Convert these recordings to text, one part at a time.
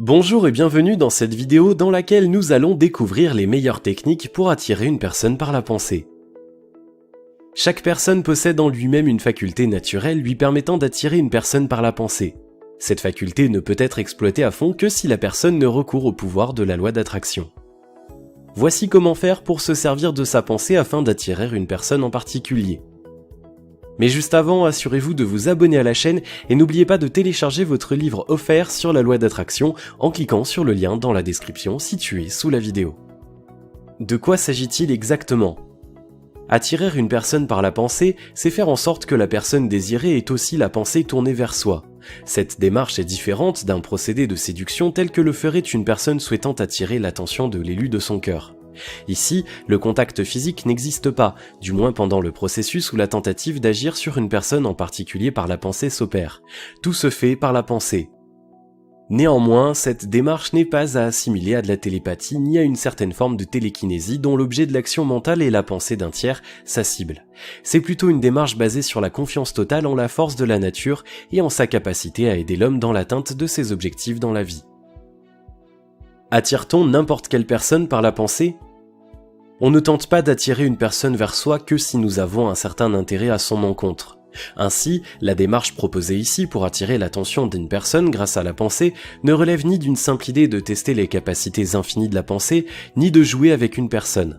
Bonjour et bienvenue dans cette vidéo dans laquelle nous allons découvrir les meilleures techniques pour attirer une personne par la pensée. Chaque personne possède en lui-même une faculté naturelle lui permettant d'attirer une personne par la pensée. Cette faculté ne peut être exploitée à fond que si la personne ne recourt au pouvoir de la loi d'attraction. Voici comment faire pour se servir de sa pensée afin d'attirer une personne en particulier. Mais juste avant, assurez-vous de vous abonner à la chaîne et n'oubliez pas de télécharger votre livre offert sur la loi d'attraction en cliquant sur le lien dans la description situé sous la vidéo. De quoi s'agit-il exactement ? Attirer une personne par la pensée, c'est faire en sorte que la personne désirée ait aussi la pensée tournée vers soi. Cette démarche est différente d'un procédé de séduction tel que le ferait une personne souhaitant attirer l'attention de l'élu de son cœur. Ici, le contact physique n'existe pas, du moins pendant le processus où la tentative d'agir sur une personne en particulier par la pensée s'opère. Tout se fait par la pensée. Néanmoins, cette démarche n'est pas à assimiler à de la télépathie ni à une certaine forme de télékinésie dont l'objet de l'action mentale est la pensée d'un tiers, sa cible. C'est plutôt une démarche basée sur la confiance totale en la force de la nature et en sa capacité à aider l'homme dans l'atteinte de ses objectifs dans la vie. Attire-t-on n'importe quelle personne par la pensée ? On ne tente pas d'attirer une personne vers soi que si nous avons un certain intérêt à son encontre. Ainsi, la démarche proposée ici pour attirer l'attention d'une personne grâce à la pensée ne relève ni d'une simple idée de tester les capacités infinies de la pensée, ni de jouer avec une personne.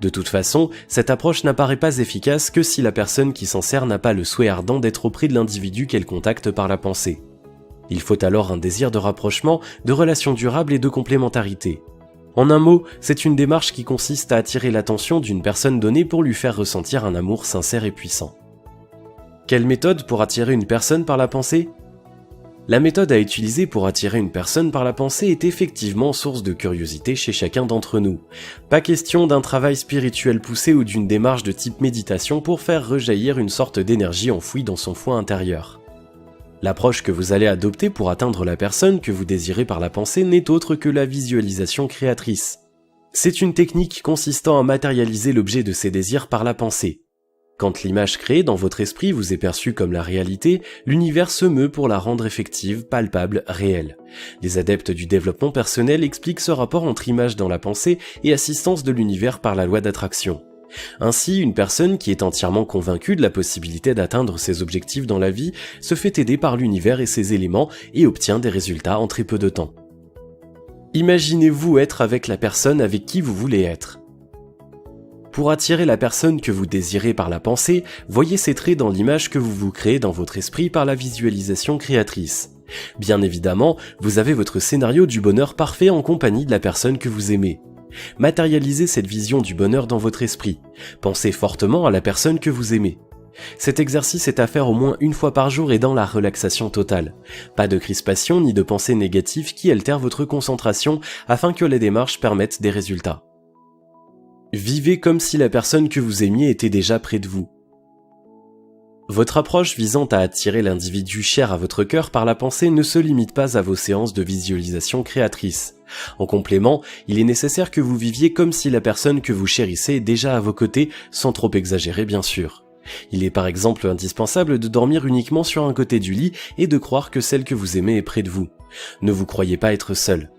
De toute façon, cette approche n'apparaît pas efficace que si la personne qui s'en sert n'a pas le souhait ardent d'être auprès de l'individu qu'elle contacte par la pensée. Il faut alors un désir de rapprochement, de relations durables et de complémentarité. En un mot, c'est une démarche qui consiste à attirer l'attention d'une personne donnée pour lui faire ressentir un amour sincère et puissant. Quelle méthode pour attirer une personne par la pensée ? La méthode à utiliser pour attirer une personne par la pensée est effectivement source de curiosité chez chacun d'entre nous. Pas question d'un travail spirituel poussé ou d'une démarche de type méditation pour faire rejaillir une sorte d'énergie enfouie dans son foie intérieur. L'approche que vous allez adopter pour atteindre la personne que vous désirez par la pensée n'est autre que la visualisation créatrice. C'est une technique consistant à matérialiser l'objet de ses désirs par la pensée. Quand l'image créée dans votre esprit vous est perçue comme la réalité, l'univers se meut pour la rendre effective, palpable, réelle. Les adeptes du développement personnel expliquent ce rapport entre image dans la pensée et assistance de l'univers par la loi d'attraction. Ainsi, une personne qui est entièrement convaincue de la possibilité d'atteindre ses objectifs dans la vie se fait aider par l'univers et ses éléments et obtient des résultats en très peu de temps. Imaginez-vous être avec la personne avec qui vous voulez être. Pour attirer la personne que vous désirez par la pensée, voyez ces traits dans l'image que vous vous créez dans votre esprit par la visualisation créatrice. Bien évidemment, vous avez votre scénario du bonheur parfait en compagnie de la personne que vous aimez. Matérialisez cette vision du bonheur dans votre esprit. Pensez fortement à la personne que vous aimez. Cet exercice est à faire au moins une fois par jour et dans la relaxation totale. Pas de crispation ni de pensées négatives qui altèrent votre concentration afin que les démarches permettent des résultats. Vivez comme si la personne que vous aimiez était déjà près de vous. Votre approche visant à attirer l'individu cher à votre cœur par la pensée ne se limite pas à vos séances de visualisation créatrice. En complément, il est nécessaire que vous viviez comme si la personne que vous chérissez est déjà à vos côtés, sans trop exagérer bien sûr. Il est par exemple indispensable de dormir uniquement sur un côté du lit et de croire que celle que vous aimez est près de vous. Ne vous croyez pas être seul.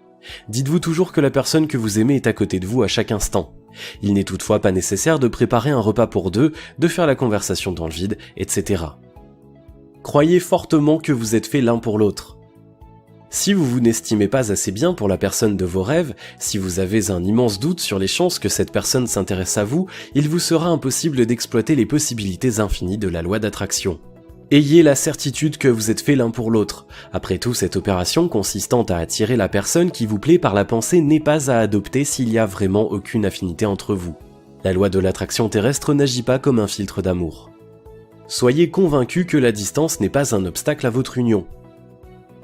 Dites-vous toujours que la personne que vous aimez est à côté de vous à chaque instant. Il n'est toutefois pas nécessaire de préparer un repas pour deux, de faire la conversation dans le vide, etc. Croyez fortement que vous êtes faits l'un pour l'autre. Si vous vous n'estimez pas assez bien pour la personne de vos rêves, si vous avez un immense doute sur les chances que cette personne s'intéresse à vous, il vous sera impossible d'exploiter les possibilités infinies de la loi d'attraction. Ayez la certitude que vous êtes faits l'un pour l'autre. Après tout, cette opération consistant à attirer la personne qui vous plaît par la pensée n'est pas à adopter s'il y a vraiment aucune affinité entre vous. La loi de l'attraction terrestre n'agit pas comme un filtre d'amour. Soyez convaincus que la distance n'est pas un obstacle à votre union.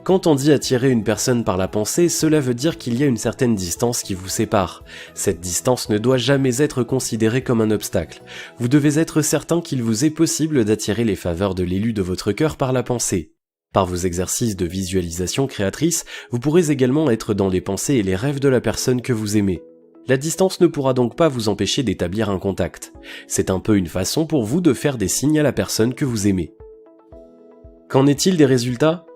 Quand on dit attirer une personne par la pensée, cela veut dire qu'il y a une certaine distance qui vous sépare. Cette distance ne doit jamais être considérée comme un obstacle. Vous devez être certain qu'il vous est possible d'attirer les faveurs de l'élu de votre cœur par la pensée. Par vos exercices de visualisation créatrice, vous pourrez également être dans les pensées et les rêves de la personne que vous aimez. La distance ne pourra donc pas vous empêcher d'établir un contact. C'est un peu une façon pour vous de faire des signes à la personne que vous aimez. Qu'en est-il des résultats ?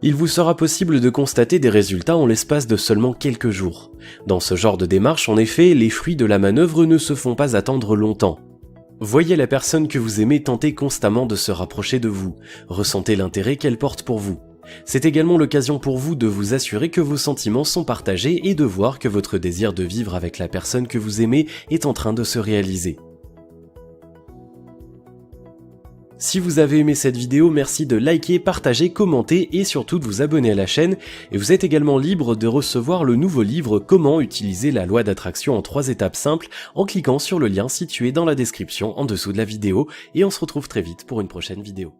Il vous sera possible de constater des résultats en l'espace de seulement quelques jours. Dans ce genre de démarche, en effet, les fruits de la manœuvre ne se font pas attendre longtemps. Voyez la personne que vous aimez tenter constamment de se rapprocher de vous, ressentez l'intérêt qu'elle porte pour vous. C'est également l'occasion pour vous de vous assurer que vos sentiments sont partagés et de voir que votre désir de vivre avec la personne que vous aimez est en train de se réaliser. Si vous avez aimé cette vidéo, merci de liker, partager, commenter et surtout de vous abonner à la chaîne. Et vous êtes également libre de recevoir le nouveau livre Comment utiliser la loi d'attraction en 3 étapes simples en cliquant sur le lien situé dans la description en dessous de la vidéo. Et on se retrouve très vite pour une prochaine vidéo.